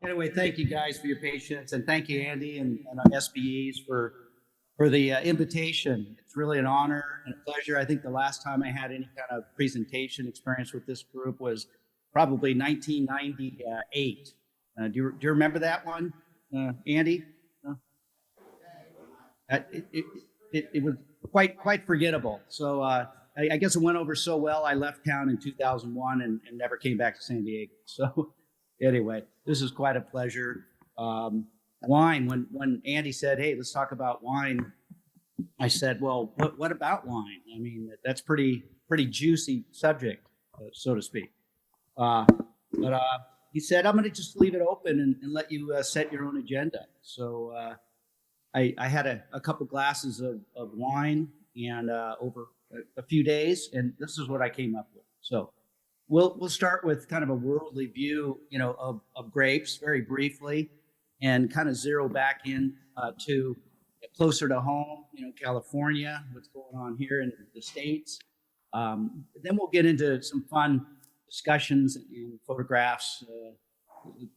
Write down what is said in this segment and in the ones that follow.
Anyway, thank you guys for your patience, and thank you, Andy, and SBEs for the invitation. It's really an honor and a pleasure. I think the last time I had any kind of presentation experience with this group was probably 1998. Do you remember that one, Andy? No? It was quite forgettable. So I guess it went over so well. I left town in 2001 and never came back to San Diego. So anyway, this is quite a pleasure. Wine. When Andy said, "Hey, let's talk about wine," I said, "Well, what about wine? I mean, that's pretty juicy subject, so to speak." But he said, "I'm going to just leave it open and let you set your own agenda." So I had a couple glasses of wine and over a few days, and this is what I came up with. So we'll start with kind of a worldly view, of grapes very briefly, and kind of zero back in to closer to home, California, what's going on here in the States. Then we'll get into some fun discussions and photographs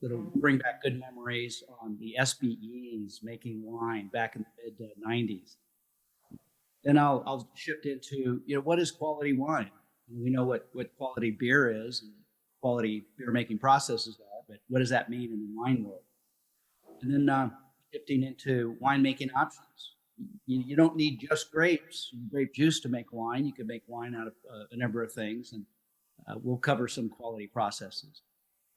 that'll bring back good memories on the SBEs making wine back in the mid-90s. Then I'll shift into, what is quality wine? We know what quality beer is and quality beer making processes are, but what does that mean in the wine world? And then shifting into winemaking options. You don't need just grapes, grape juice to make wine. You can make wine out of a number of things, and we'll cover some quality processes.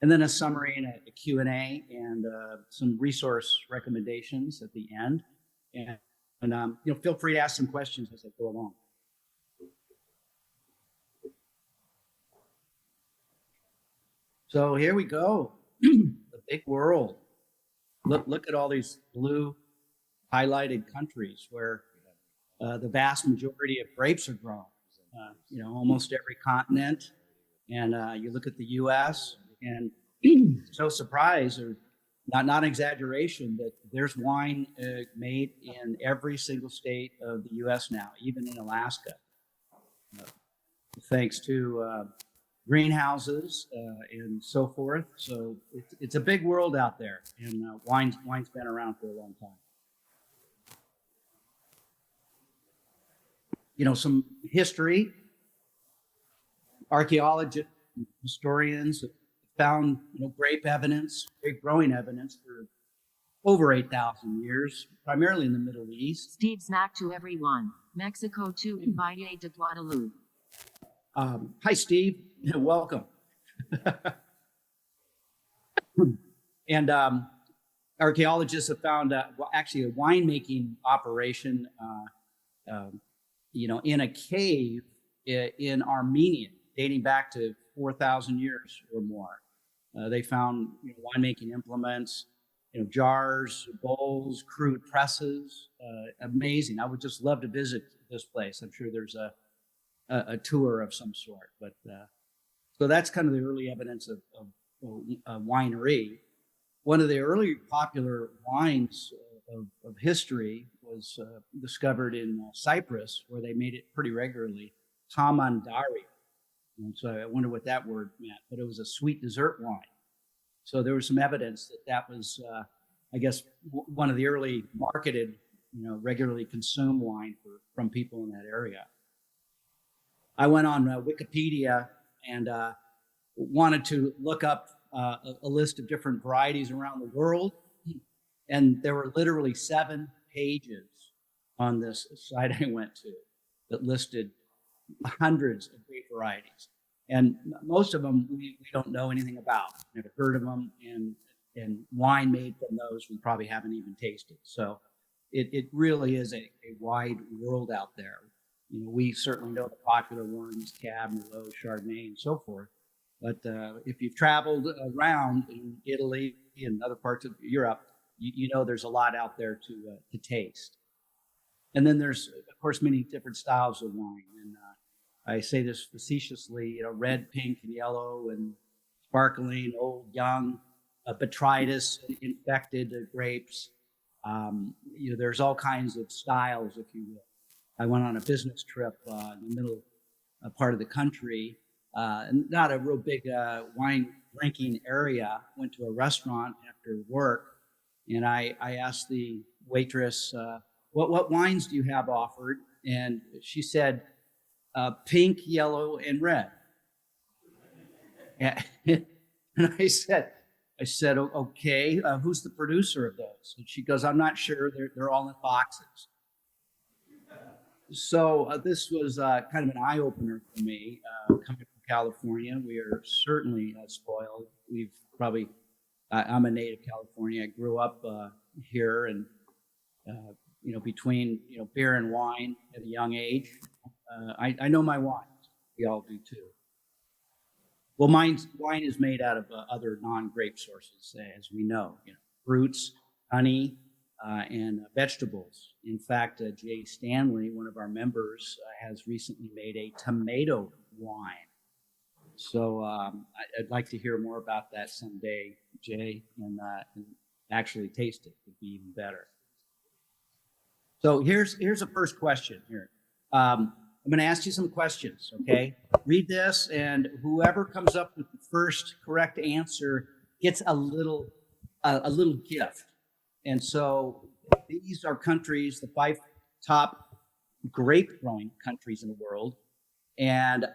And then a summary and a Q&A and some resource recommendations at the end. And feel free to ask some questions as I go along. So here we go, the big world. Look at all these blue highlighted countries where the vast majority of grapes are grown. Almost every continent. And you look at the U.S. and no surprise, or not an exaggeration, that there's wine made in every single state of the U.S. now, even in Alaska, thanks to greenhouses and so forth. So it's a big world out there, and wine's been around for a long time. Some history. Archaeologists, historians have found grape growing evidence for over 8,000 years, primarily in the Middle East. Steve snack to everyone. Mexico to Valle de Guadalupe. Hi, Steve. Welcome. And archaeologists have found actually a winemaking operation, in a cave in Armenia, dating back to 4,000 years or more. They found winemaking implements, jars, bowls, crude presses. Amazing. I would just love to visit this place. I'm sure there's a tour of some sort. But so that's kind of the early evidence of winery. One of the early popular wines of history was discovered in Cyprus, where they made it pretty regularly, tamandari. And so I wonder what that word meant, but it was a sweet dessert wine. So there was some evidence that was, I guess, one of the early marketed, regularly consumed wine from people in that area. I went on Wikipedia and wanted to look up a list of different varieties around the world. And there were literally 7 pages on this site I went to that listed hundreds of grape varieties. And most of them we don't know anything about, never heard of them, and wine made from those we probably haven't even tasted. So it really is a wide world out there. We certainly know the popular ones, Cab, Merlot, Chardonnay, and so forth. But if you've traveled around in Italy and other parts of Europe, you know there's a lot out there to taste. And then there's, of course, many different styles of wine. And I say this facetiously, red, pink, and yellow, and sparkling, old, young, botrytis, infected grapes. There's all kinds of styles, if you will. I went on a business trip in the middle part of the country not a real big wine drinking area. Went to a restaurant after work, and I asked the waitress, what wines do you have offered? And she said, pink, yellow, and red. And I said, okay, who's the producer of those? And she goes, I'm not sure. They're all in boxes. So this was kind of an eye opener for me. Coming from California, we are certainly spoiled. We've probably, I'm a native California. I grew up here, and between beer and wine at a young age, I know my wines. We all do too. Well, wine is made out of other non-grape sources, as we know. Fruits, honey, and vegetables. In fact, Jay Stanley, one of our members, has recently made a tomato wine. So I'd like to hear more about that someday, Jay, and actually taste it. Would be even better. So here's the first question here. I'm going to ask you some questions, okay? Read this, and whoever comes up with the first correct answer gets a little gift. And so these are countries, the 5 top grape growing countries in the world. And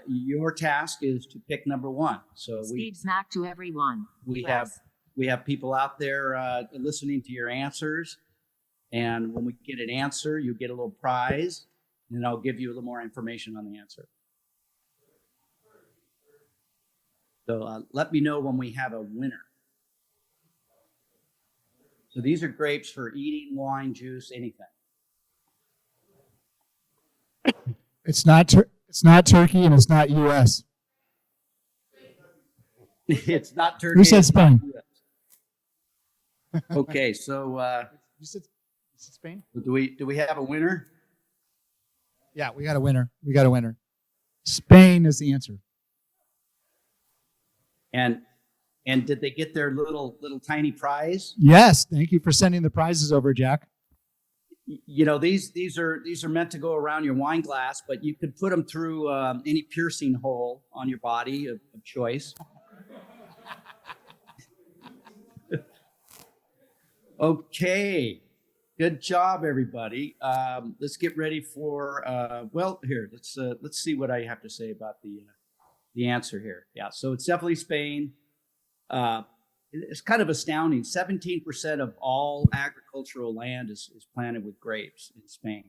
your task is to pick number 1. So Steve smack to everyone. We have people out there listening to your answers. And when we get an answer, you get a little prize, and I'll give you a little more information on the answer. So let me know when we have a winner. So these are grapes for eating, wine, juice, anything. It's not Turkey, and it's not U.S. It's not Turkey. Who said Spain? Okay, so You said Spain? do we have a winner? Yeah, we got a winner. Spain is the answer. And did they get their little tiny prize? Yes, thank you for sending the prizes over, Jack. These are meant to go around your wine glass, but you could put them through any piercing hole on your body of choice. Okay, good job, everybody. Let's get ready for let's see what I have to say about the answer here. Yeah, so it's definitely Spain. It's kind of astounding. 17% of all agricultural land is planted with grapes in Spain.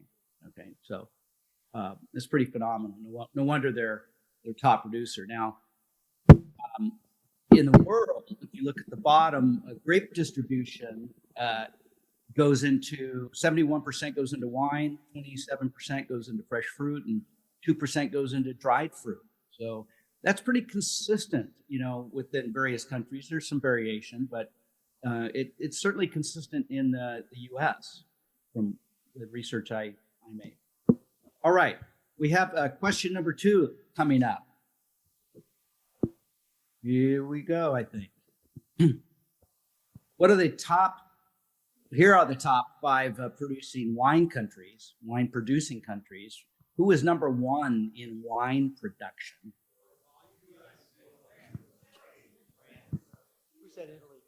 Okay, so it's pretty phenomenal. No wonder they're top producer. Now, in the world, if you look at the bottom, grape distribution goes into 71% goes into wine, 27% goes into fresh fruit, and 2% goes into dried fruit. So that's pretty consistent, within various countries. There's some variation, but it's certainly consistent in the U.S. from the research I made. All right, we have question number 2 coming up. Here we go, I think. Here are the top 5 wine producing countries. Who is number 1 in wine production? Who said Italy?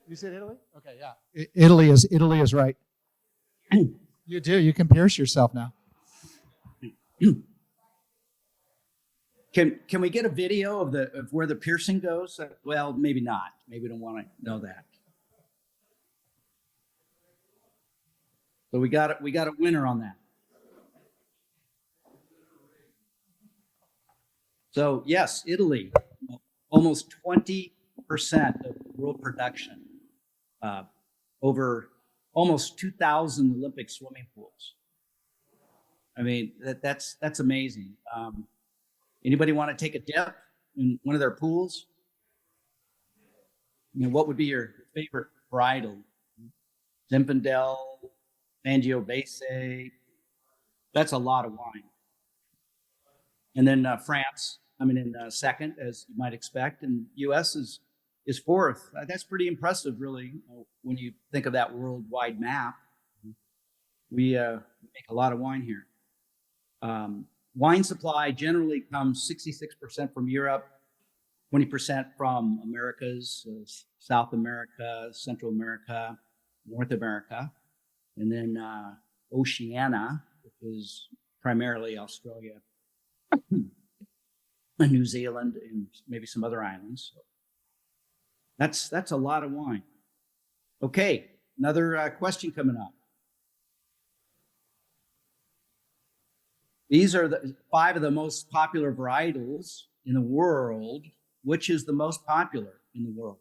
You said Italy? Okay, yeah. Italy is right. You do. You can pierce yourself now. Can we get a video of where the piercing goes? Well, maybe not. Maybe we don't want to know that. So we got a winner on that. So yes, Italy, almost 20% of world production, over almost 2,000 Olympic swimming pools. I mean, that's amazing. Anybody want to take a dip in one of their pools? What would be your favorite varietal? Zinfandel, Sangiovese. That's a lot of wine. And then France, in second, as you might expect, and U.S. is fourth. That's pretty impressive, really, when you think of that worldwide map. We make a lot of wine here. Wine supply generally comes 66% from Europe, 20% from Americas, South America, Central America, North America, and then Oceania, which is primarily Australia, New Zealand, and maybe some other islands. So that's a lot of wine. Okay, another question coming up. These are the 5 of the most popular varietals in the world. Which is the most popular in the world?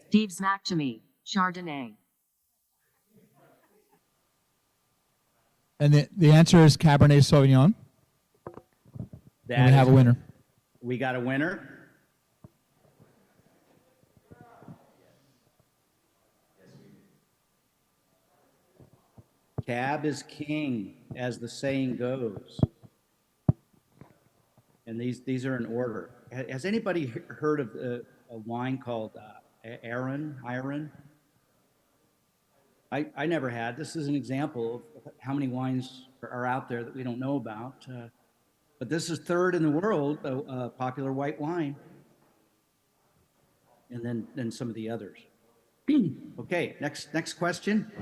Steve Smack to me, Chardonnay. And the answer is Cabernet Sauvignon. And we have a winner. We got a winner. Cab is king, as the saying goes. And these are in order. Has anybody heard of a wine called Iron? I never had. This is an example of how many wines are out there that we don't know about. But this is 3rd in the world, popular white wine. And then some of the others. Okay, next question.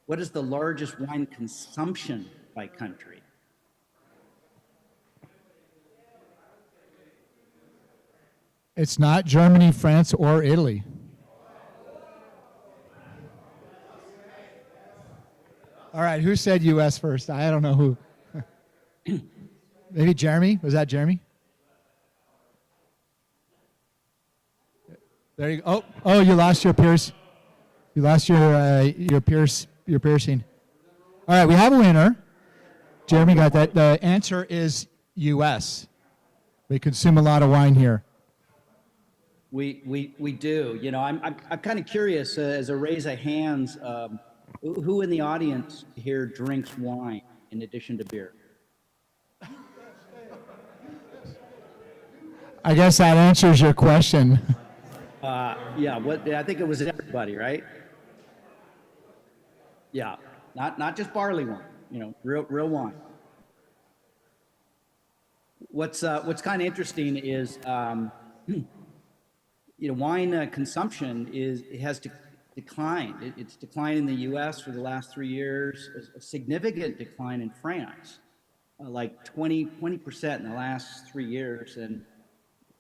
What is the largest wine consumption by country? It's not Germany, France, or Italy. All right, who said U.S. first? I don't know who. Maybe Jeremy? Was that Jeremy? There you go. Oh, you lost your pierce. You lost your piercing. All right, we have a winner. Jeremy got that. The answer is U.S. We consume a lot of wine here. We do. You know, I'm kind of curious as a raise of hands. Who in the audience here drinks wine in addition to beer? I guess that answers your question. Yeah. I think it was everybody, right? Yeah. Not just barley wine. You know, real wine. What's kind of interesting is, wine consumption has declined. It's declined in the U.S. for the last 3 years. A significant decline in France, like 20% in the last 3 years, and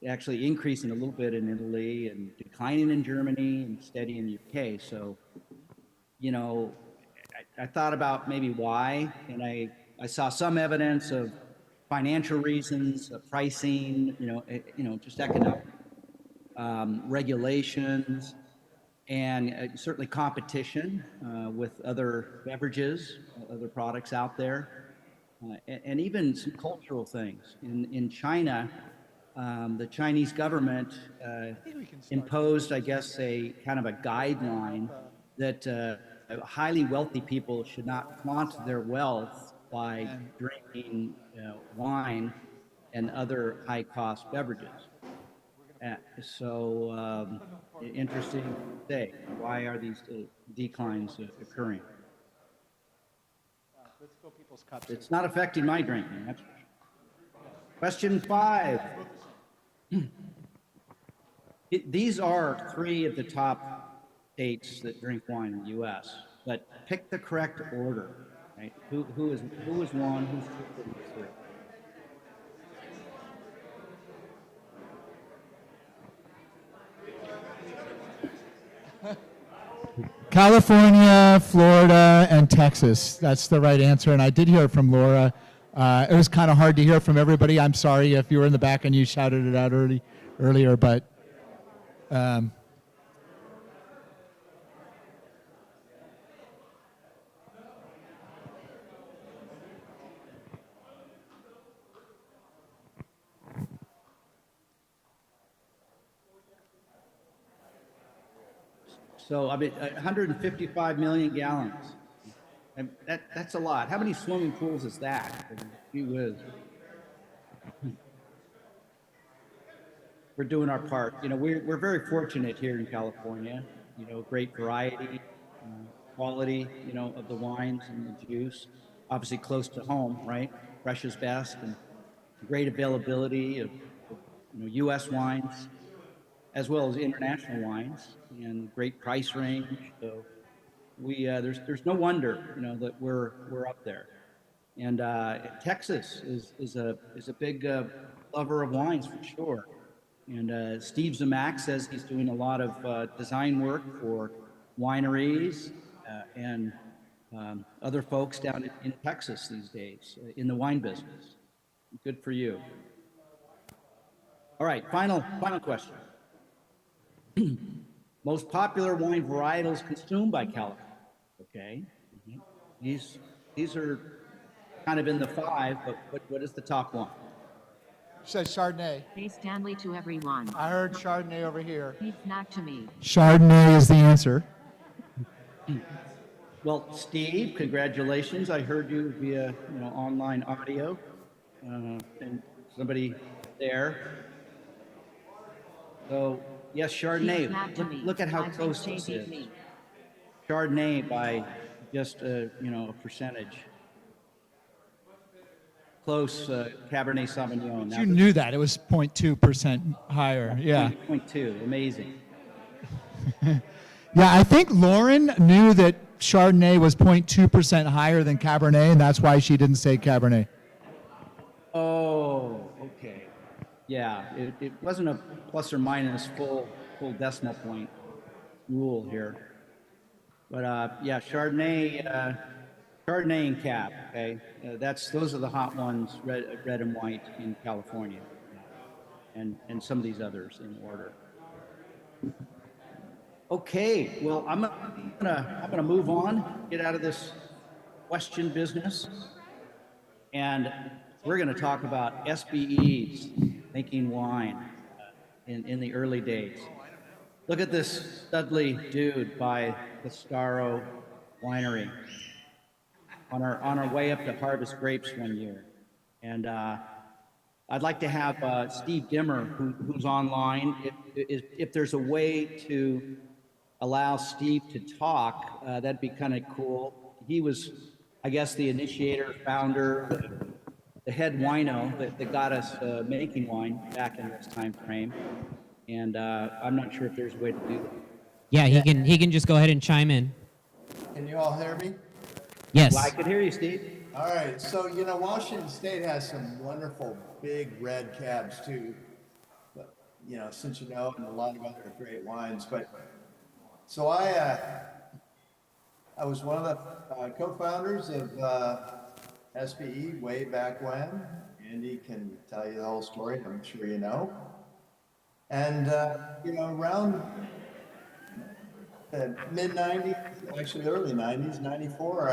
actually increasing a little bit in Italy and declining in Germany and steady in the UK. So, you know, I thought about maybe why, and I saw some evidence of financial reasons, pricing, just economic regulations, and certainly competition with other beverages, other products out there, and even some cultural things. In China, the Chinese government imposed, I guess, a kind of a guideline that highly wealthy people should not flaunt their wealth by drinking wine and other high-cost beverages. Interesting to say, why are these declines occurring? It's not affecting my drinking. That's for sure. Question 5. These are 3 of the top states that drink wine in the U.S., but pick the correct order. Right? Who is 1? Who's 2? Who's 3? California, Florida, and Texas. That's the right answer. And I did hear from Laura. It was kind of hard to hear from everybody. I'm sorry if you were in the back and you shouted it out earlier, but So, I mean, 155 million gallons. And that's a lot. How many swimming pools is that? Gee whiz. we're doing our part. You know, we're very fortunate here in California. You know, great variety, quality, you know, of the wines and the juice. Obviously, close to home, right? Fresh is best, and great availability of you know U.S. wines as well as international wines, and great price range. So we there's no wonder you know that we're up there. And Texas is a big lover of wines for sure. And Steve Zemak says he's doing a lot of design work for wineries and other folks down in Texas these days in the wine business. Good for you. All right, final question. Most popular wine varietals consumed by California. Okay, mhm. These are kind of in the five, but what is the top one? Says Chardonnay. Hey Stanley to everyone. I heard Chardonnay over here. He's not to me. Chardonnay is the answer. Well, Steve, congratulations. I heard you via you know online audio, and somebody there. So yes, He's Chardonnay. not to me. Look at how I think close they this beat is. me. Chardonnay by just you know a percentage. Close Cabernet Sauvignon. You knew that. It was 0.2% higher. Yeah. 0.2. Amazing. Yeah, I think Lauren knew that Chardonnay was 0.2% higher than Cabernet, and that's why she didn't say Cabernet. Oh, okay. Yeah, it wasn't a plus or minus full decimal point rule here. But yeah, Chardonnay and Cab. Okay, those are the hot ones, red and white in California, and some of these others in order. Okay, well I'm gonna move on, get out of this question business, and we're gonna talk about SBEs making wine in the early days. Look at this studly dude by the Staro Winery on our way up to harvest grapes one year, and I'd like to have Steve Dimmer, who's online. If there's a way to allow Steve to talk, that'd be kind of cool. He was, I guess, the initiator, founder, the head wino that got us making wine back in this time frame. And I'm not sure if there's a way to do that. Yeah, he can just go ahead and chime in. Can you all hear me? Yes. Well, I could hear you, Steve. All right, so you know Washington State has some wonderful big red cabs too, but you know since you know and a lot of other great wines. But so I was one of the co-founders of SBE way back when. Andy can tell you the whole story. I'm sure you know. And you know around the mid '90s, actually early '90s, '94,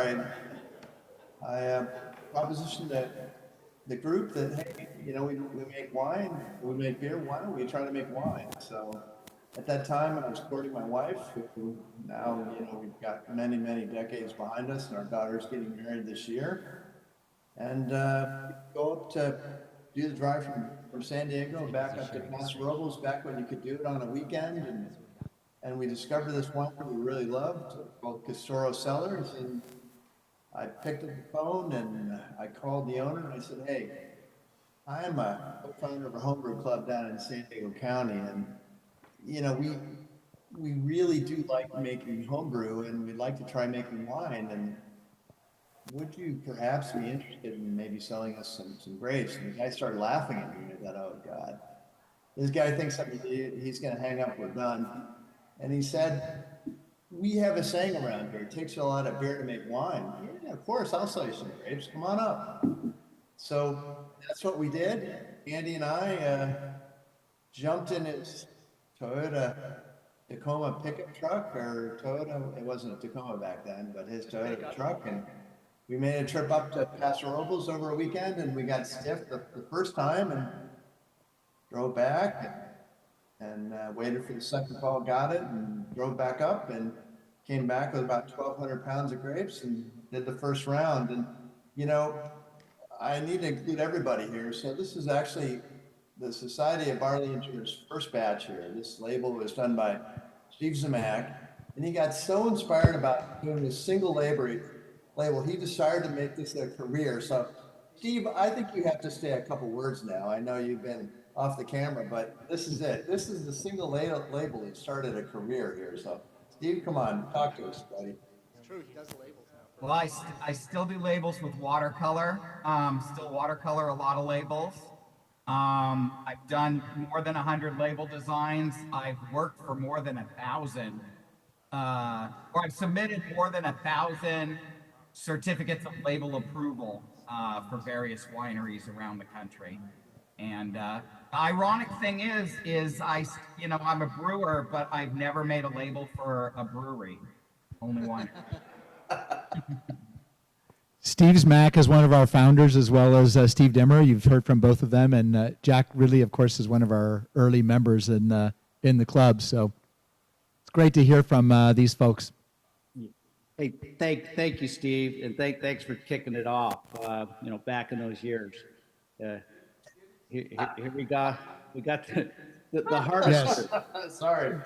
I propositioned the group that, hey, you know, we make wine, we make beer, why don't we try to make wine? So at that time, I was courting my wife, who now, you know, we've got many, many decades behind us, and our daughter's getting married this year. And go up to do the drive from San Diego back up to Paso Robles, back when you could do it on a weekend. And we discovered this wine that we really loved called Castoro Cellars. And I picked up the phone and I called the owner and I said, hey, I'm a co-founder of a homebrew club down in San Diego County. And, you know, we really do like making homebrew and we'd like to try making wine. And would you perhaps be interested in maybe selling us some grapes? And the guy started laughing at me. I thought, oh God, this guy thinks he's going to hang up, we're done. And he said, we have a saying around here, it takes a lot of beer to make wine. Yeah, of course, I'll sell you some grapes, come on up. So that's what we did. Andy and I jumped in his Toyota Tacoma pickup truck, or Toyota, it wasn't a Tacoma back then, but his Toyota truck, and we made a trip up to Paso Robles over a weekend, and we got stiffed the first time, and drove back, and waited for the second call, got it, and drove back up, and came back with about 1,200 pounds of grapes, and did the first round. And, you know, I need to include everybody here, so this is actually the Society of Barley Engineers first batch here. This label was done by Steve Zemek, and he got so inspired about doing this single label, he decided to make this a career. So, Steve, I think you have to say a couple words now. I know you've been off the camera, but this is it. This is the single label that started a career here. So, Steve, come on, talk to us, buddy. Well, I still do labels with watercolor. Still watercolor a lot of labels. I've done more than 100 label designs. I've worked for more than 1,000, or I've submitted more than 1,000 certificates of label approval for various wineries around the country. And the ironic thing is I'm a brewer, but I've never made a label for a brewery. Only one. Steve Zemek is one of our founders, as well as Steve Dimmer. You've heard from both of them, and Jack Ridley, of course, is one of our early members in the club. So it's great to hear from these folks. Hey, thank you, Steve, and thanks for kicking it off. Back in those years, here we got the harvest. Yes. Sorry.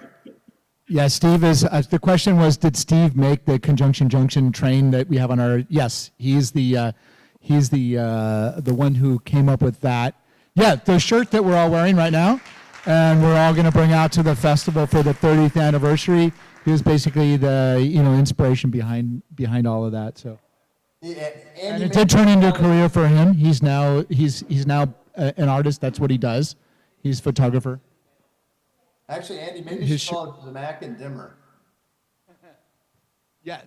Yeah, Steve is. The question was, did Steve make the conjunction junction train that we have on our? Yes, he's the one who came up with that. Yeah, the shirt that we're all wearing right now, and we're all going to bring out to the festival for the 30th anniversary. He was basically the inspiration behind all of that. So, Yeah, and it did turn into a career for him. He's now an artist. That's what he does. He's a photographer. Actually, Andy, maybe you His should call it Zemek and Dimmer. Yeah,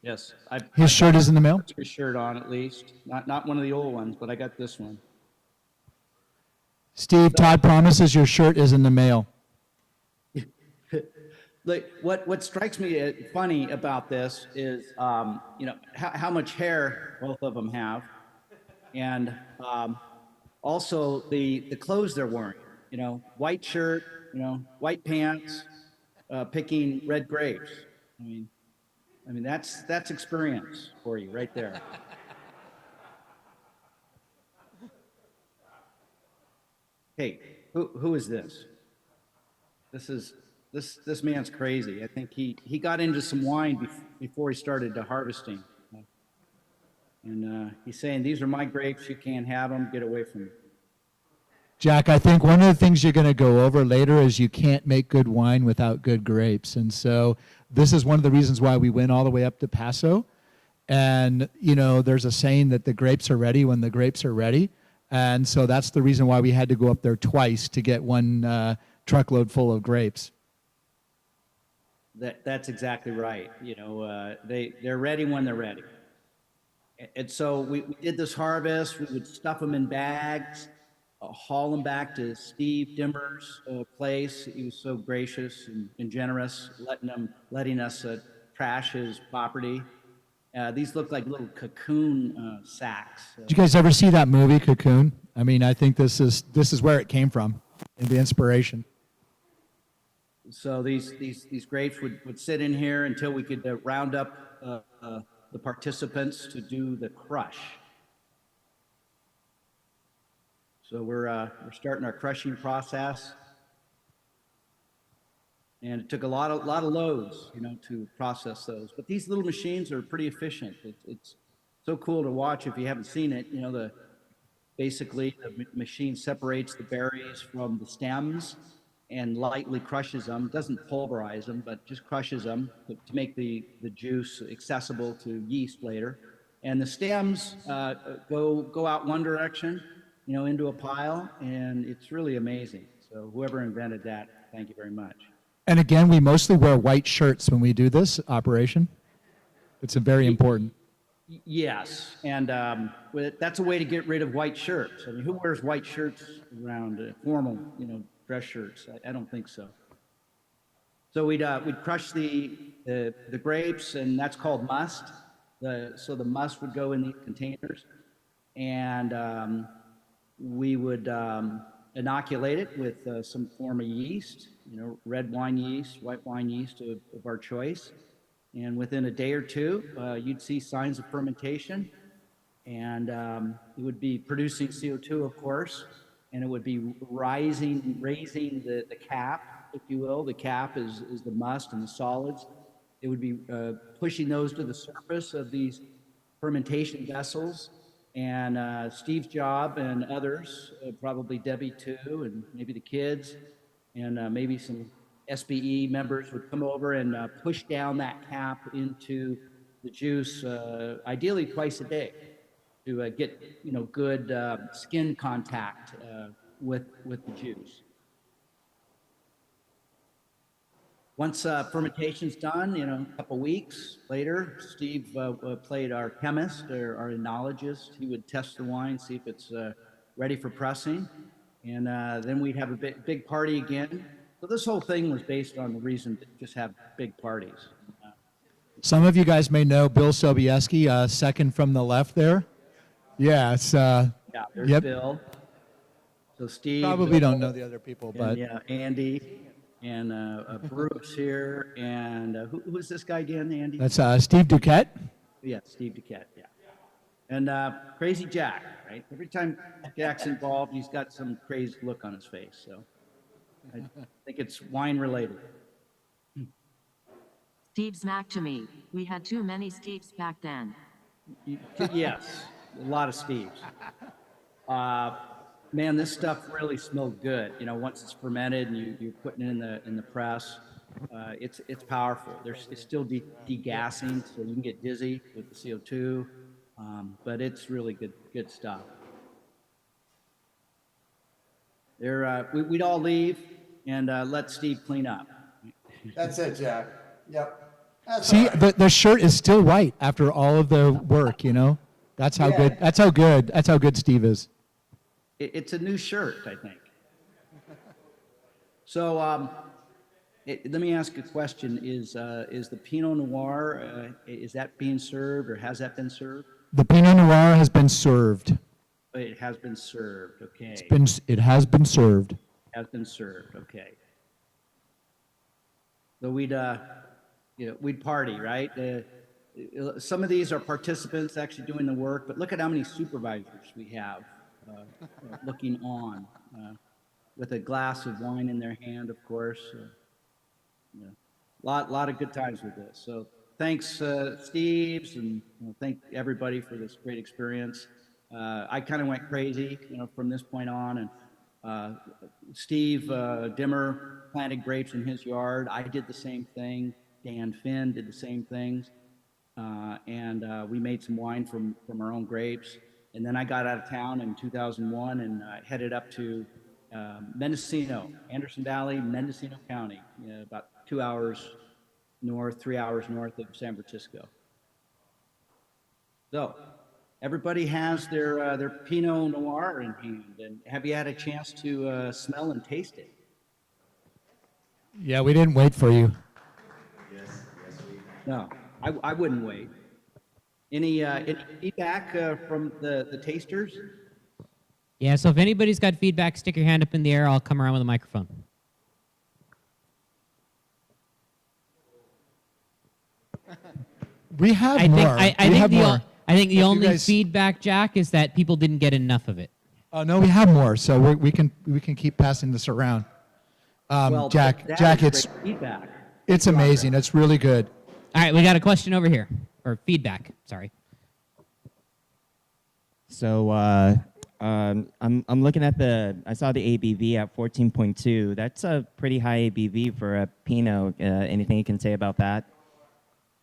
Yes, his shirt is in the mail. his shirt on at least. Not one of the old ones, but I got this one. Steve, Todd promises your shirt is in the mail. Like what strikes me funny about this is how much hair both of them have, and also the clothes they're wearing. White shirt, white pants, picking red grapes. I mean that's experience for you right there. Hey, who is this? This man's crazy. I think he got into some wine before he started harvesting, and he's saying, "These are my grapes. You can't have them. Get away from me." Jack, I think one of the things you're going to go over later is you can't make good wine without good grapes. And so this is one of the reasons why we went all the way up to Paso. And, there's a saying that the grapes are ready when the grapes are ready. And so that's the reason why we had to go up there twice to get one truckload full of grapes. That's exactly right. They're ready when they're ready. And so we did this harvest. We would stuff them in bags. Haul them back to Steve Dimmer's place. He was so gracious and generous, letting us trash his property. These look like little cocoon sacks. Did you guys ever see that movie, Cocoon? I mean, I think this is where it came from, the inspiration. So these grapes would sit in here until we could round up the participants to do the crush. So we're starting our crushing process, and it took a lot of loads, to process those. But these little machines are pretty efficient. It's so cool to watch if you haven't seen it. Basically the machine separates the berries from the stems and lightly crushes them. Doesn't pulverize them, but just crushes them to make the juice accessible to yeast later. And the stems go out one direction, into a pile, and it's really amazing. So whoever invented that, thank you very much. And again, we mostly wear white shirts when we do this operation. It's very important. Yes, and that's a way to get rid of white shirts. I mean, who wears white shirts around formal, dress shirts? I don't think so. So we'd crush the grapes, and that's called must. So the must would go in the containers, and we would inoculate it with some form of yeast, red wine yeast, white wine yeast of our choice. And within a day or two, you'd see signs of fermentation, and it would be producing CO2, of course. and it would be raising the cap, if you will. The cap is the must and the solids. It would be pushing those to the surface of these fermentation vessels. And Steve's job and others, probably Debbie too, and maybe the kids, and maybe some SBE members would come over and push down that cap into the juice, ideally twice a day, to get good skin contact with the juice. Once fermentation's done, a couple weeks later, Steve played our chemist or our enologist. He would test the wine, see if it's ready for pressing, and then we'd have a big party again. So this whole thing was based on the reason to just have big parties. Some of you guys may know Bill Sobieski, second from the left there. Yeah, it's Yeah, there's Yep. Bill. So Steve. probably don't know the other people, And, but yeah, Andy and Bruce here, and who's this guy again, Andy? that's Steve Duquette. Yeah, Steve Duquette, yeah. And Crazy Jack, right? Every time Jack's involved, he's got some crazy look on his face. So I think it's wine related. Steve's back to me. We had too many Steves back then. Yes, a lot of Steves. Man, this stuff really smelled good. Once it's fermented and you're putting it in the press, it's powerful. It's still degassing, so you can get dizzy with the CO2, but it's really good stuff. We'd all leave and let Steve clean up. That's it, Jack. Yep. That's See, all right. the shirt is still white after all of the work. That's how Yeah. good. That's how good Steve is. It's a new shirt, I think. So let me ask a question: Is the Pinot Noir is that being served or has that been served? The Pinot Noir has been served. It has been served. Okay. It has been served. Has been served. Okay. So we'd party, right? Some of these are participants actually doing the work, but look at how many supervisors we have looking on with a glass of wine in their hand, of course. Lot of good times with this. So thanks, Steve's, and thank everybody for this great experience. I kind of went crazy, from this point on, and Steve Dimmer planted grapes in his yard. I did the same thing. Dan Finn did the same things, and we made some wine from our own grapes. And then I got out of town in 2001 and headed up to Mendocino, Anderson Valley, Mendocino County, about 2 hours north, 3 hours north of San Francisco. So everybody has their Pinot Noir in hand, and have you had a chance to smell and taste it? Yeah, we didn't wait for you. No, I wouldn't wait. Any feedback from the tasters? Yeah, so if anybody's got feedback, stick your hand up in the air. I'll come around with a microphone. We have I think, more. I, We think have the, more. I think the If you only guys- feedback, Jack, is that people didn't get enough of it. Oh no, we have more. So we can keep passing this around. Well, Jack, that is it's great feedback. it's amazing. It's really good. All right, we got a question over here. Or feedback, sorry. So I'm looking at I saw the ABV at 14.2. That's a pretty high ABV for a Pinot. Anything you can say about that?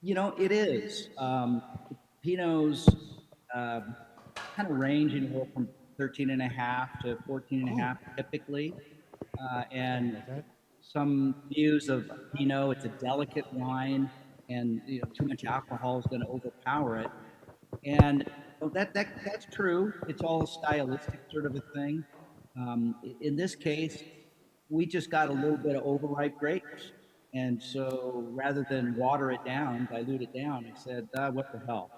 It is. Pinots kind of range anywhere from 13.5 to 14.5 typically. And some views of Pinot, it's a delicate wine, and too much alcohol is going to overpower it. And that's true. It's all a stylistic sort of a thing. In this case, we just got a little bit of overripe grapes. And so rather than water it down, dilute it down, I said, what the hell?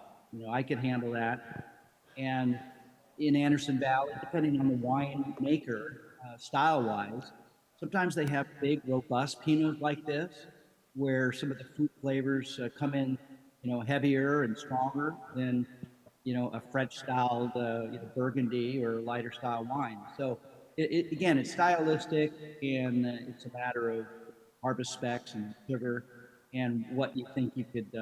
I could handle that. And in Anderson Valley, depending on the wine maker, style-wise, sometimes they have big, robust Pinots like this, where some of the fruit flavors come in, heavier and stronger than, a French-styled Burgundy or lighter style wine. So again, it's stylistic, and it's a matter of harvest specs and sugar and what you think you could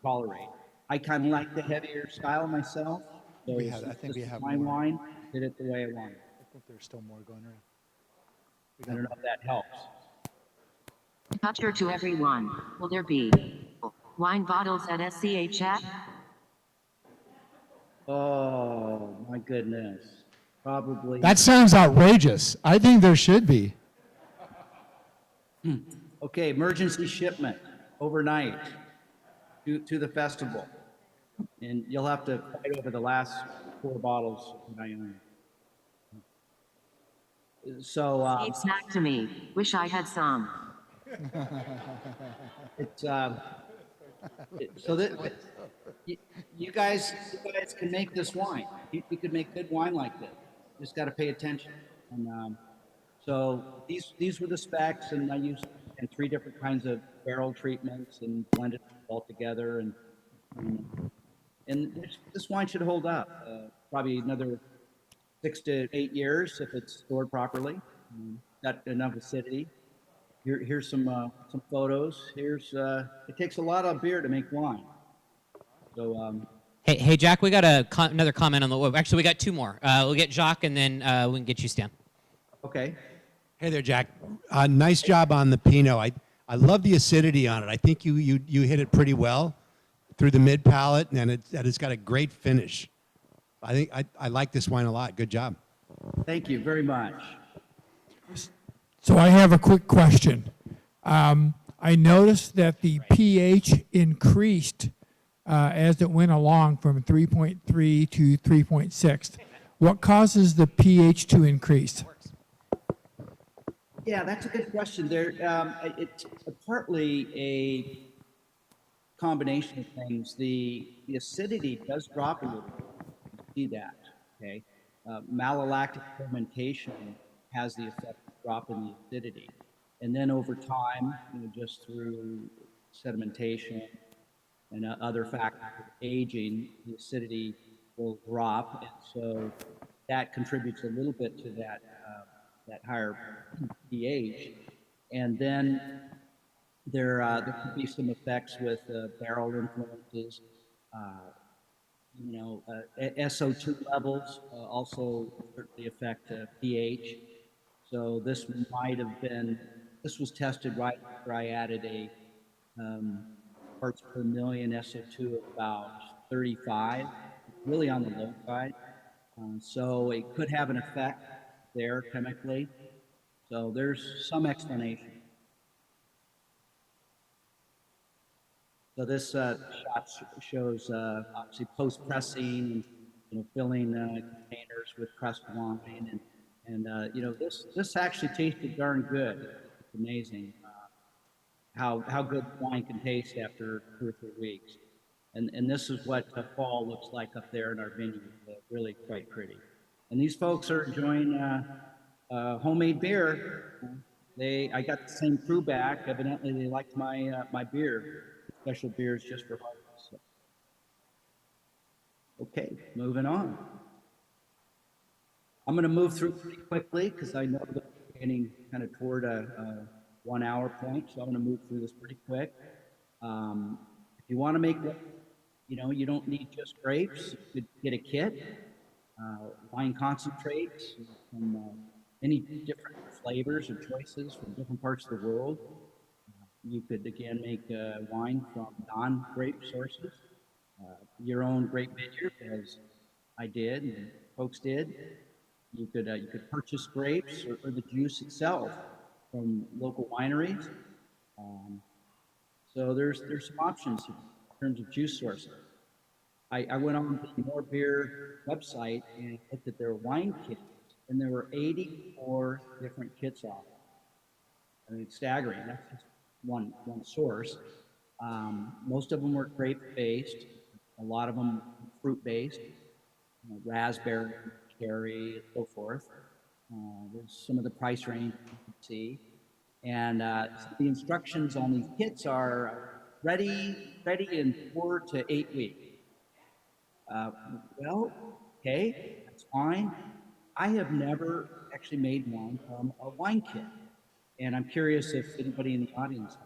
tolerate. I kind of like the heavier style myself, so We have- I think we this is have my more. wine. Did it the way I wanted. I think there's still more going around. I don't know if that helps. Toucher to everyone. Will there be wine bottles at SCA chat? Oh my goodness, probably. That sounds outrageous. I think there should be. Okay, emergency shipment overnight to the festival. And you'll have to fight over the last 4 bottles that I own. So Eat snack to me. Wish I had some. it's so that you guys can make this wine. You could make good wine like this. You just got to pay attention. And so these were the specs, and I used 3 different kinds of barrel treatments and blended it all together. And this wine should hold up probably another 6 to 8 years if it's stored properly. Got enough acidity. Here's some photos. Here's it takes a lot of beer to make wine. So Hey, Jack, we got another comment on the web. Actually, we got 2 more. We'll get Jacques, and then we can get you, Stan. okay. Hey there, Jack. Nice job on the Pinot. I love the acidity on it. I think you hit it pretty well through the mid palate, and it's got a great finish. I think I like this wine a lot. Good job. Thank you very much. So I have a quick question. I noticed that the pH increased as it went along from 3.3 to 3.6. What causes the pH to increase? Yeah, that's a good question. It's partly a combination of things. The acidity does drop a little bit. You see that, okay? Malolactic fermentation has the effect of dropping the acidity. And then over time, just through sedimentation and other factors of aging, the acidity will drop. And so that contributes a little bit to that higher pH. And then there could be some effects with barrel influences. SO2 levels also certainly affect pH. So this was tested right after I added a parts per million SO2 of about 35, really on the low side. So it could have an effect there chemically. So there's some explanation. So this shot shows obviously post-pressing and filling containers with pressed wine, and this actually tasted darn good. It's amazing how good wine can taste after 2 or 3 weeks. And this is what fall looks like up there in our vineyard. Really quite pretty. And these folks are enjoying homemade beer. I got the same crew back. Evidently, they liked my beer. Special beers just for harvest. So. Okay, moving on. I'm going to move through pretty quickly because I know that we're getting kind of toward a 1 hour point, so I'm going to move through this pretty quick. If you want to make, you don't need just grapes. You could get a kit, wine concentrates, from many different flavors and choices from different parts of the world. You could, again, make wine from non-grape sources, your own grape vineyard, as I did and folks did. You could purchase grapes or the juice itself from local wineries. So there's some options in terms of juice sources. I went on the More Beer website and looked at their wine kits, and there were 84 different kits out. I mean, it's staggering. That's just one source. Most of them were grape-based. A lot of them fruit-based, raspberry, cherry, and so forth. There's some of the price range you can see. And the instructions on these kits are ready in 4 to 8 weeks. Okay, that's fine. I have never actually made wine from a wine kit. And I'm curious if anybody in the audience has.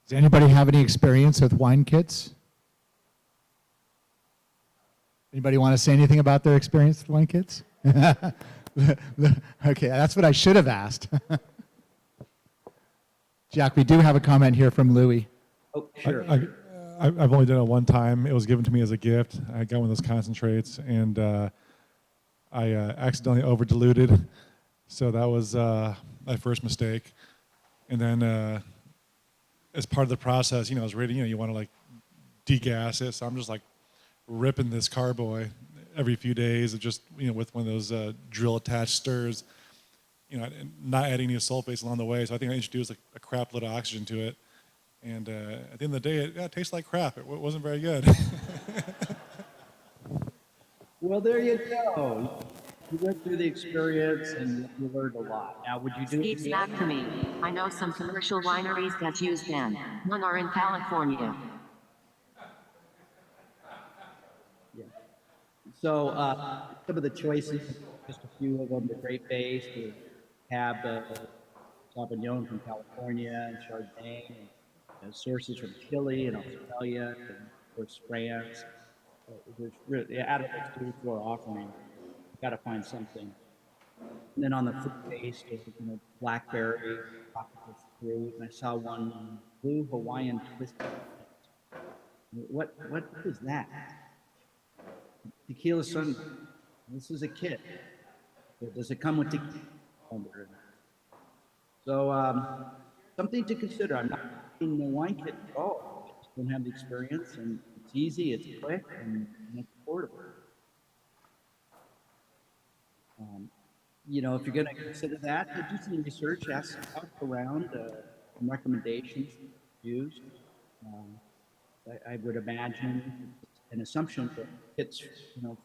Does anybody have any experience with wine kits? Anybody want to say anything about their experience with wine kits? Okay, that's what I should have asked. Jack, we do have a comment here from Louis. Oh, sure. I've only done it one time. It was given to me as a gift. I got one of those concentrates, and I accidentally over diluted. So that was my first mistake. And then as part of the process, I was reading, you want to like degas it. So I'm just like ripping this carboy every few days, just with one of those drill attached stirrs. And not adding any sulfates along the way. So I think I introduced a crap load of oxygen to it. And at the end of the day, it tastes like crap. It wasn't very good. Well, there you go. You went through the experience and you learned a lot. Now, would you do it Speaks again? back to me. I know some commercial wineries that use them. None are in California. Yeah. So some of the choices, just a few of them, the grape-based, we have Sauvignon from California and Chardonnay, and sources from Chile and Australia, and of course France. There's really, out of those 2 or 4 offerings, you've got to find something. And then on the fruit-based, blackberry, tropical fruit, and I saw one blue Hawaiian twisted. What is that? Tequila sun. This is a kit. Does it come with tequila? So something to consider. I'm not in the wine kit at all. I just don't have the experience, and it's easy, it's quick, and it's affordable. If you're going to consider that, do some research, ask around some recommendations used. I would imagine an assumption that kits,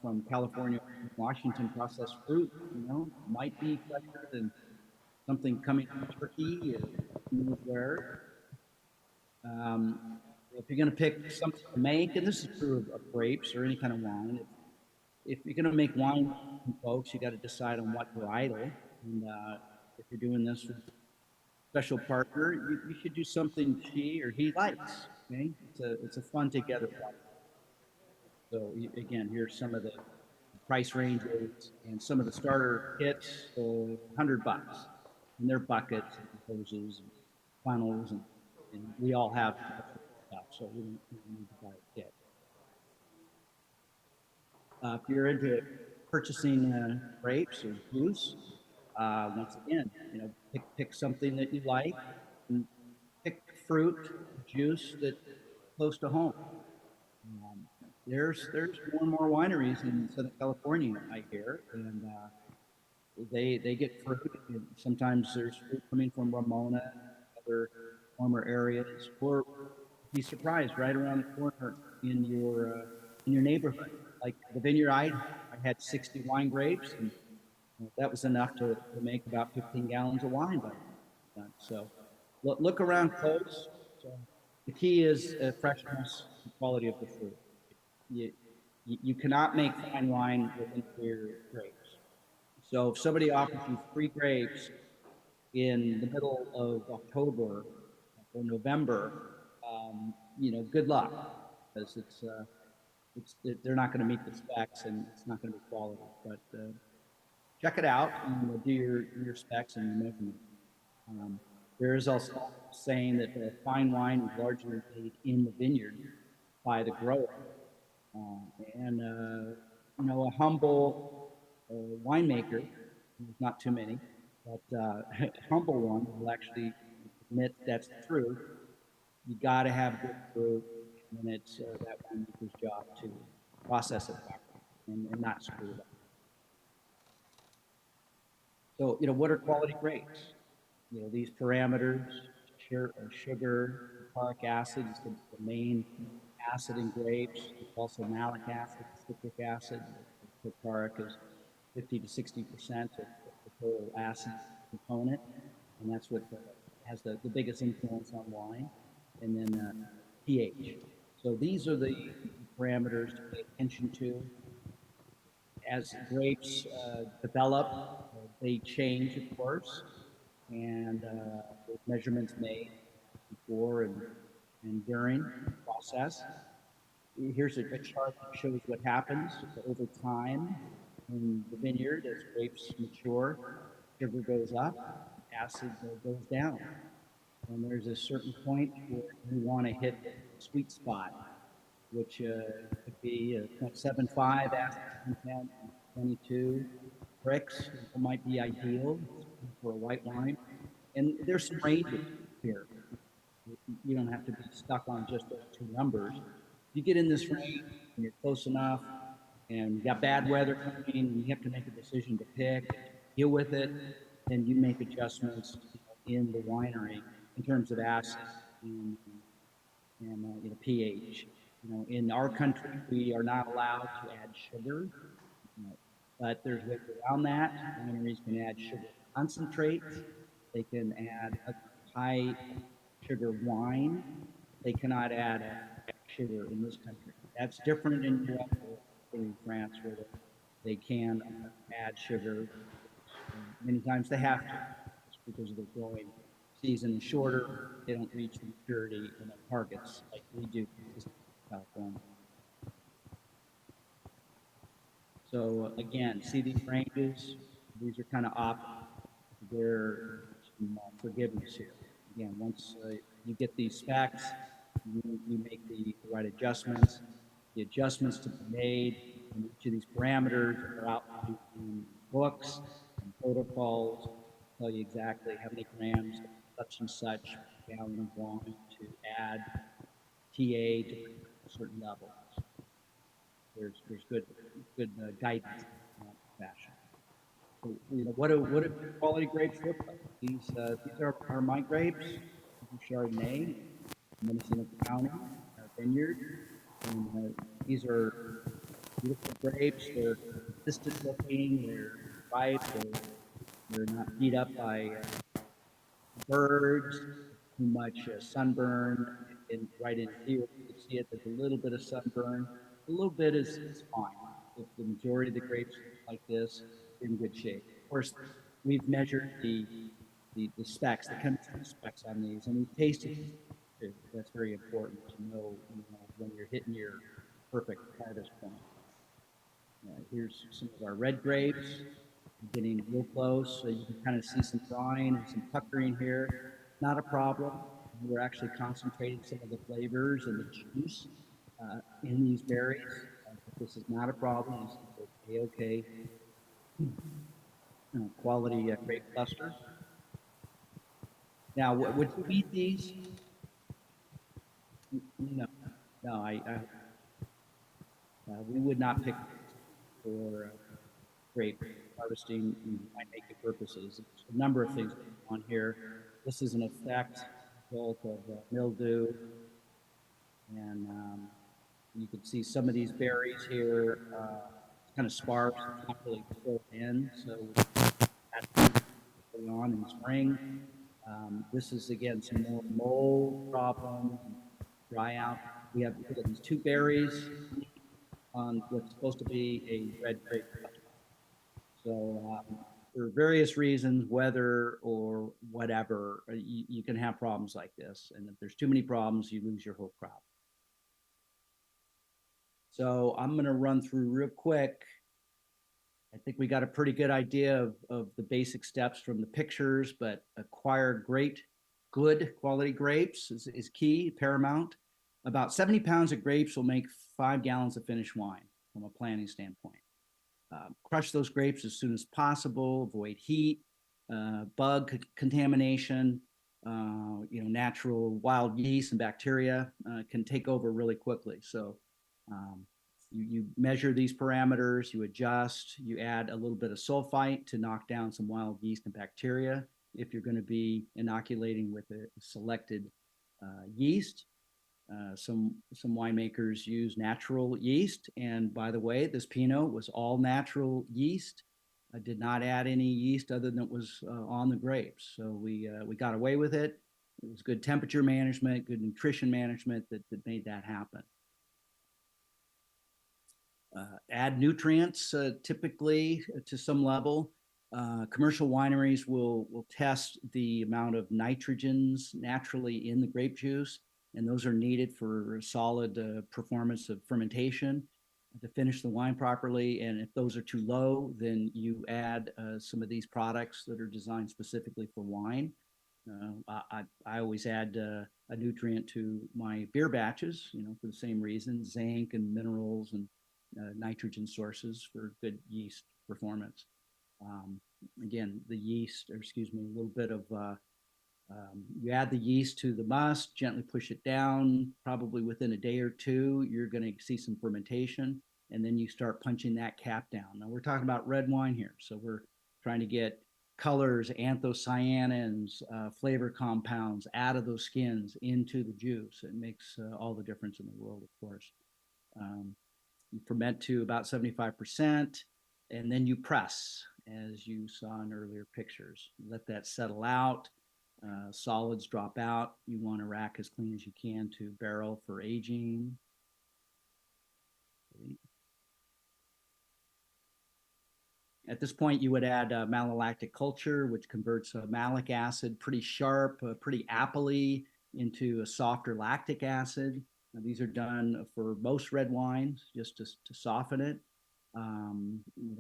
from California, Washington processed fruit, might be fresher than something coming from Turkey or who knows where. If you're going to pick something to make, and this is true of grapes or any kind of wine, if you're going to make wine, folks, you got to decide on what varietal. And if you're doing this with a special partner, you should do something she or he likes. Okay, it's a fun together project. So again, here's some of the price ranges and some of the starter kits for $100, and they're buckets and hoses and funnels, and we all have stuff, so we don't need to buy a kit. If you're into purchasing grapes or juice, once again, pick something that you like, and pick fruit, juice that's close to home. There's more and more wineries in Southern California, I hear, and they get fruit. And sometimes there's fruit coming from Ramona, other warmer areas, or be surprised right around the corner in your neighborhood. Like the vineyard I had 60 wine grapes, and that was enough to make about 15 gallons of wine by then. So look around close. So the key is freshness and quality of the fruit. You cannot make fine wine with inferior grapes. So if somebody offers you 3 grapes in the middle of October or November, good luck, because they're not going to meet the specs and it's not going to be quality. But check it out and do your specs and your measurement. There is also a saying that fine wine is largely made in the vineyard by the grower. A humble winemaker, not too many, but a humble one will actually admit that's true. You got to have good fruit, and it's that winemaker's job to process it properly and not screw it up. So, what are quality grapes? These parameters: sugar, tartaric acid is the main acid in grapes. There's also malic acid, citric acid. Tartaric is 50 to 60% of the total acid component, and that's what has the biggest influence on wine. And then pH. So these are the parameters to pay attention to. As grapes develop, they change, of course, and there's measurements made before and during the process. Here's a chart that shows what happens over time in the vineyard as grapes mature. Sugar goes up, acid goes down. And there's a certain point where you want to hit the sweet spot, which could be 0.75 acid content, 22 bricks might be ideal for a white wine. And there's some ranges here. You don't have to be stuck on just those two numbers. You get in this range and you're close enough, and you got bad weather coming, and you have to make a decision to pick, deal with it, then you make adjustments in the winery in terms of acid and pH. In our country, we are not allowed to add sugar, but there's ways around that. Wineries can add sugar concentrates. They can add a high sugar wine. They cannot add sugar in this country. That's different in Europe or in France, where they can add sugar. Many times they have to, just because of the growing season is shorter. They don't reach the maturity in their targets like we do in California. So again, see these ranges? These are kind of up. There's some forgiveness here. Again, once you get these specs, you make the right adjustments. The adjustments to be made in each of these parameters are out in books and protocols. Tell you exactly how many grams of such and such gallon of wine to add TA to a certain level. There's good guidance in that fashion. So, what do quality grapes look like? These are my grapes, Chardonnay, Mendocino County, our vineyard. And, these are beautiful grapes. They're consistent looking. They're ripe. They're not beat up by birds, too much sunburn. And right in here, you can see it. There's a little bit of sunburn. A little bit is fine. If the majority of the grapes like this, in good shape. Of course, we've measured the specs, the chemistry specs on these, and we've tasted these too. That's very important to know, when you're hitting your perfect harvest point. Here's some of our red grapes, getting real close, so you can kind of see some drying and some puckering here. Not a problem. We're actually concentrating some of the flavors and the juice in these berries. This is not a problem. This is okay. Quality grape cluster. Now, would you eat these? No, we would not pick for grape harvesting and winemaking purposes. There's a number of things on here. This is an effect result of mildew, and you can see some of these berries here kind of sparse, not really filled in. So that's going on in spring. This is again some more mold problems, dry out. We have these two berries on what's supposed to be a red grape. So for various reasons, weather or whatever, you can have problems like this. And if there's too many problems, you lose your whole crop. So I'm going to run through real quick. I think we got a pretty good idea of the basic steps from the pictures, but acquire good quality grapes is key, paramount. About 70 pounds of grapes will make 5 gallons of finished wine from a planning standpoint. Crush those grapes as soon as possible, avoid heat, bug contamination, natural wild yeast and bacteria can take over really quickly. So you measure these parameters, you adjust, you add a little bit of sulfite to knock down some wild yeast and bacteria if you're going to be inoculating with a selected yeast. Some winemakers use natural yeast, and by the way, this Pinot was all natural yeast. I did not add any yeast other than it was on the grapes, so we got away with it. It was good temperature management, good nutrition management that made that happen. Add nutrients typically to some level. Commercial wineries will test the amount of nitrogens naturally in the grape juice, and those are needed for solid performance of fermentation to finish the wine properly. And if those are too low, then you add some of these products that are designed specifically for wine. I always add a nutrient to my beer batches, for the same reason, zinc and minerals and nitrogen sources for good yeast performance. Again, the yeast, or excuse me, a little bit of, you add the yeast to the must, gently push it down, probably within a day or two, you're going to see some fermentation, and then you start punching that cap down. Now we're talking about red wine here, so we're trying to get colors, anthocyanins, flavor compounds out of those skins into the juice. It makes all the difference in the world, of course. You ferment to about 75%, and then you press, as you saw in earlier pictures. Let that settle out. Solids drop out. You want to rack as clean as you can to barrel for aging. At this point, you would add malolactic culture, which converts malic acid, pretty sharp, pretty appley, into a softer lactic acid. Now, these are done for most red wines, just to soften it.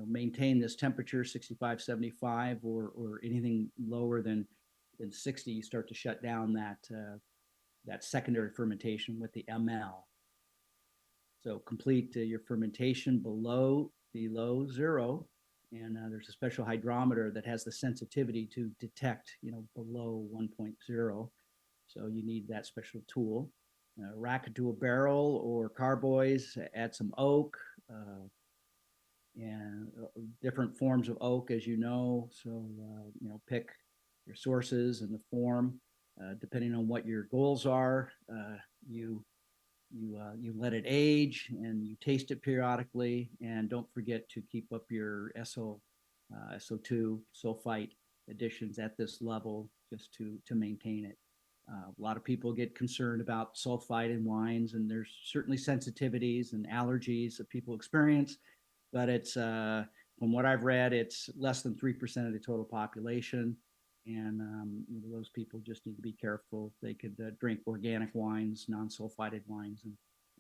Maintain this temperature, 65, 75, or anything lower than 60, you start to shut down that secondary fermentation with the ml. So complete your fermentation below zero, and there's a special hydrometer that has the sensitivity to detect, below 1.0. So you need that special tool. Rack it to a barrel or carboys, add some oak, and different forms of oak, as you know. So, pick your sources and the form, depending on what your goals are. You let it age, and you taste it periodically, and don't forget to keep up your SO2 sulfite additions at this level, just to maintain it. A lot of people get concerned about sulfite in wines, and there's certainly sensitivities and allergies that people experience, but it's from what I've read, it's less than 3% of the total population. And those people just need to be careful. They could drink organic wines, non-sulfited wines,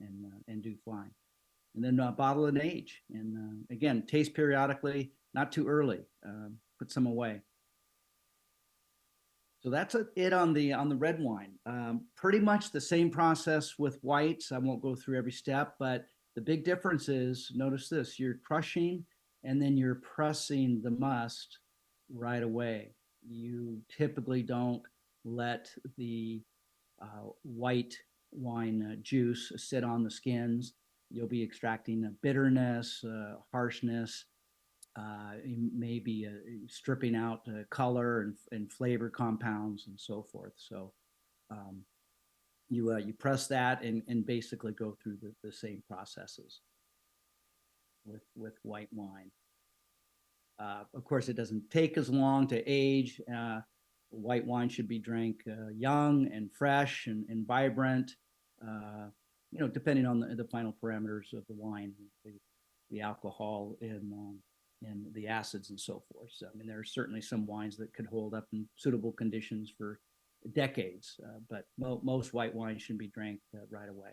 and do fine. And then bottle and age. And again, taste periodically, not too early. Put some away. So that's it on the red wine. Pretty much the same process with whites. I won't go through every step, but the big difference is, notice this: you're crushing and then you're pressing the must right away. You typically don't let the white wine juice sit on the skins. You'll be extracting bitterness, harshness, maybe stripping out color and flavor compounds and so forth. So you press that and basically go through the same processes with white wine. Of course, it doesn't take as long to age. White wine should be drank young and fresh and vibrant, depending on the final parameters of the wine, the alcohol and the acids and so forth. So, there are certainly some wines that could hold up in suitable conditions for decades, but most white wines should be drank right away.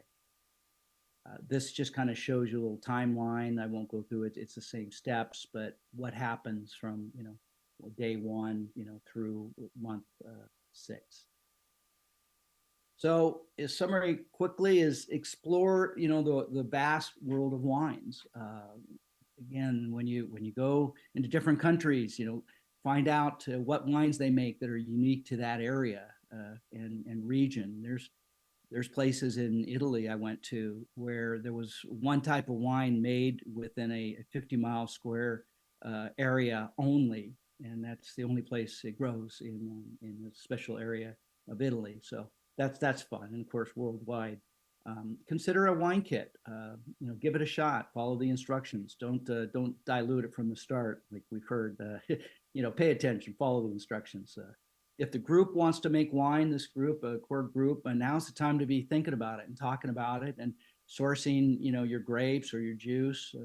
This just kind of shows you a little timeline. I won't go through it. It's the same steps, but what happens from, day one, through month 6. So a summary quickly is explore, the vast world of wines. Again, when you go into different countries, find out what wines they make that are unique to that area and region. There's places in Italy I went to where there was one type of wine made within a 50-mile square area only, and that's the only place it grows in a special area of Italy. So that's fun, and of course worldwide. Consider a wine kit. Give it a shot. Follow the instructions. Don't dilute it from the start, like we've heard. Pay attention. Follow the instructions. If the group wants to make wine, this group, a core group, and now's the time to be thinking about it and talking about it. And sourcing, your grapes or your juice,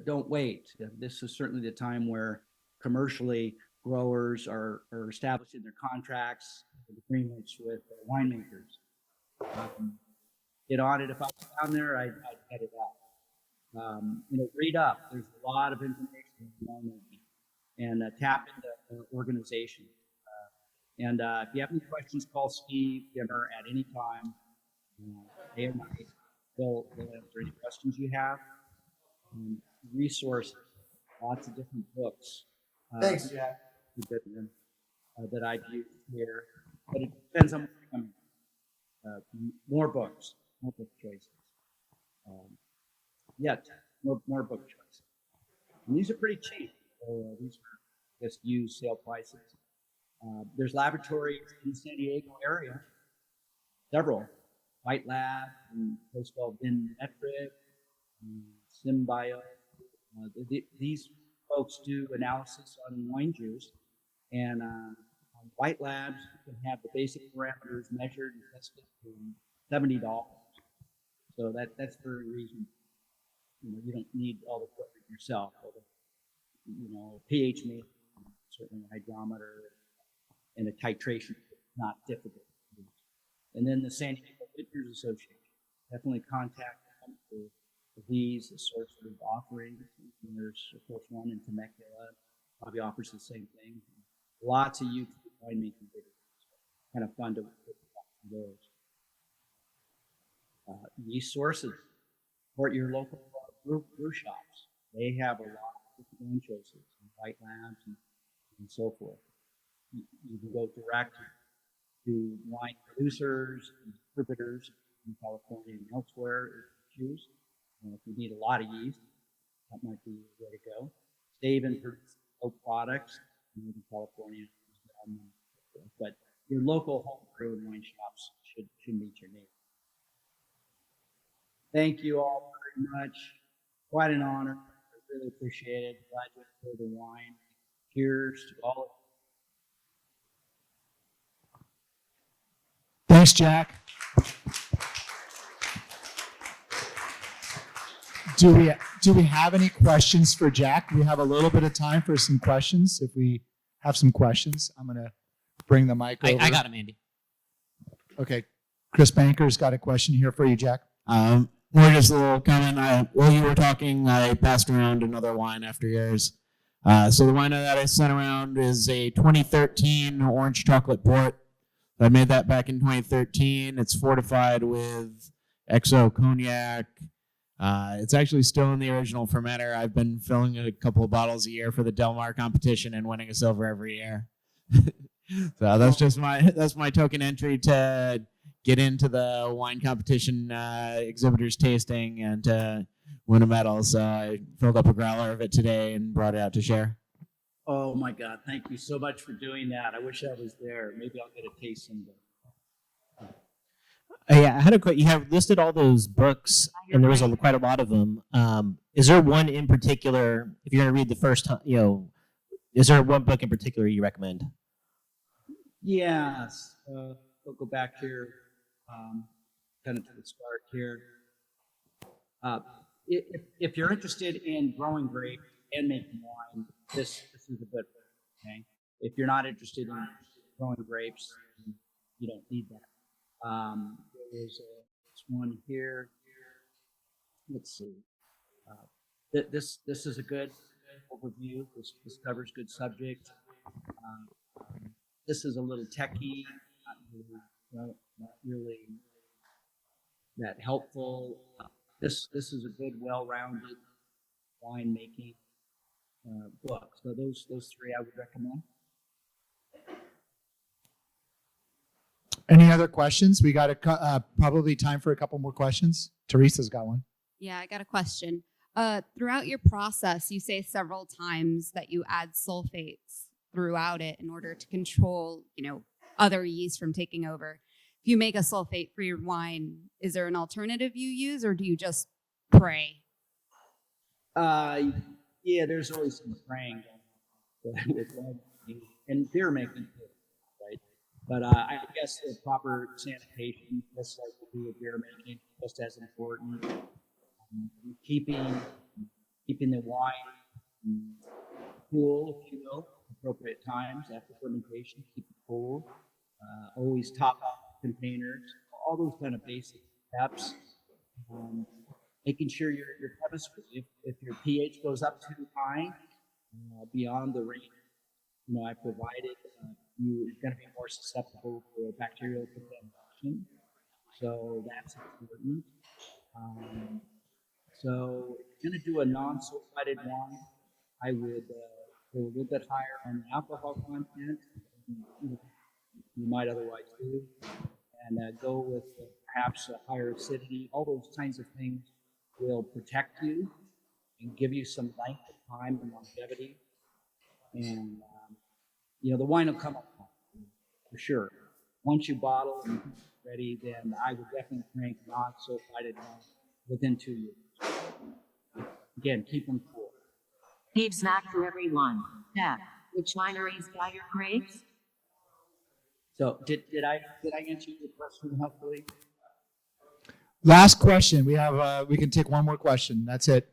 don't wait. This is certainly the time where commercially growers are establishing their contracts and agreements with winemakers. Get on it. If I was down there, I'd head it out. Read up. There's a lot of information on winemaking, and tap into organization. And if you have any questions, call Steve Gimmer at any time, day or night. They'll answer any questions you have. Resources, lots of different books. Thanks, Jack. That I've used here, but it depends on what's coming. More books, more book choices. More book choices. And these are pretty cheap. So, these are just used sale prices. There's laboratories in the San Diego area, several. White Lab, and a place called Metric, Symbio. These folks do analysis on wine juice, and on White Labs, you can have the basic parameters measured and tested for $70. So that's very reasonable. You don't need all the equipment yourself. pH meter, certainly a hydrometer, and a titration is not difficult. And then the San Diego Vintners Association, definitely contact them for these sorts of offerings. And there's, of course, one in Temecula, probably offers the same thing. Lots of YouTube winemaking videos. Kind of fun to watch those. These sources support your local brew shops. They have a lot of different wine choices, and White Labs, and so forth. You can go direct to wine producers and distributors in California and elsewhere if you choose. If you need a lot of yeast, that might be the way to go. Stay even for oak products in California, but your local home brew and wine shops should meet your needs. Thank you all very much. Quite an honor. I really appreciate it. Glad you enjoyed the wine. Cheers to all of you. Thanks, Jack. Do we have any questions for Jack? We have a little bit of time for some questions. If we have some questions, I'm going to bring the mic over. I got him, Andy. Okay. Chris Banker's got a question here for you, Jack. More just a little comment. While you were talking, I passed around another wine after yours. So the wine that I sent around is a 2013 orange chocolate port. I made that back in 2013. It's fortified with XO cognac. It's actually still in the original fermenter. I've been filling a couple of bottles a year for the Del Mar competition and winning a silver every year. So that's my token entry to get into the wine competition exhibitors tasting and to win a medal. So I filled up a growler of it today and brought it out to share. Oh my God, thank you so much for doing that. I wish I was there. Maybe I'll get a taste someday. Yeah, I had a question. You have listed all those books, and there was quite a lot of them. Is there one in particular, if you're going to read the first time, is there one book in particular you recommend? Yes. We'll go back here, kind of to the start here. If you're interested in growing grapes and making wine, this is a good one, okay? If you're not interested in growing grapes, you don't need that. There's this one here. Let's see. This is a good overview. This covers good subject. This is a little techie, not really that helpful. This is a good, well-rounded winemaking book. So those three I would recommend. Any other questions? We got probably time for a couple more questions. Teresa's got one. Yeah, I got a question. Throughout your process, you say several times that you add sulfates throughout it in order to control, other yeast from taking over. If you make a sulfate-free wine, is there an alternative you use, or do you just pray? Yeah, there's always some praying with wine and beer making too, right? But I guess the proper sanitation, just like we do with beer making, just as important. Keeping the wine cool, if you will, appropriate times after fermentation, keep it cool. Always top up containers, all those kind of basic steps. Making sure your chemistry, if your pH goes up too high, beyond the range, I provided, you're going to be more susceptible to bacterial contamination. So that's important. So if you're going to do a non-sulfited wine, I would go a little bit higher on the alcohol content than you might otherwise do, and go with perhaps a higher acidity. All those kinds of things will protect you and give you some length of time and longevity. And the wine will come up for sure. Once you bottle and ready, then I would definitely drink non-sulfited wine within 2 years. Again, keep them cool. Steve snack to everyone. Jeff, which wineries buy your grapes? So did I answer your question helpfully? Last question. We have. We can take one more question. That's it.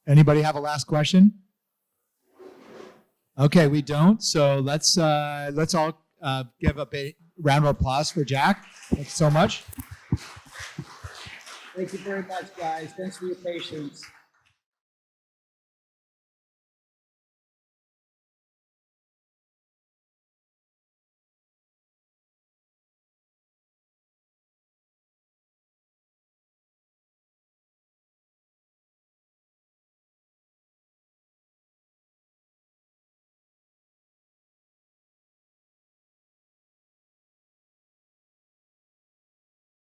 Anybody have a last question? Okay, we don't. So let's all give a big round of applause for Jack. Thanks so much. Thank you very much, guys. Thanks for your patience.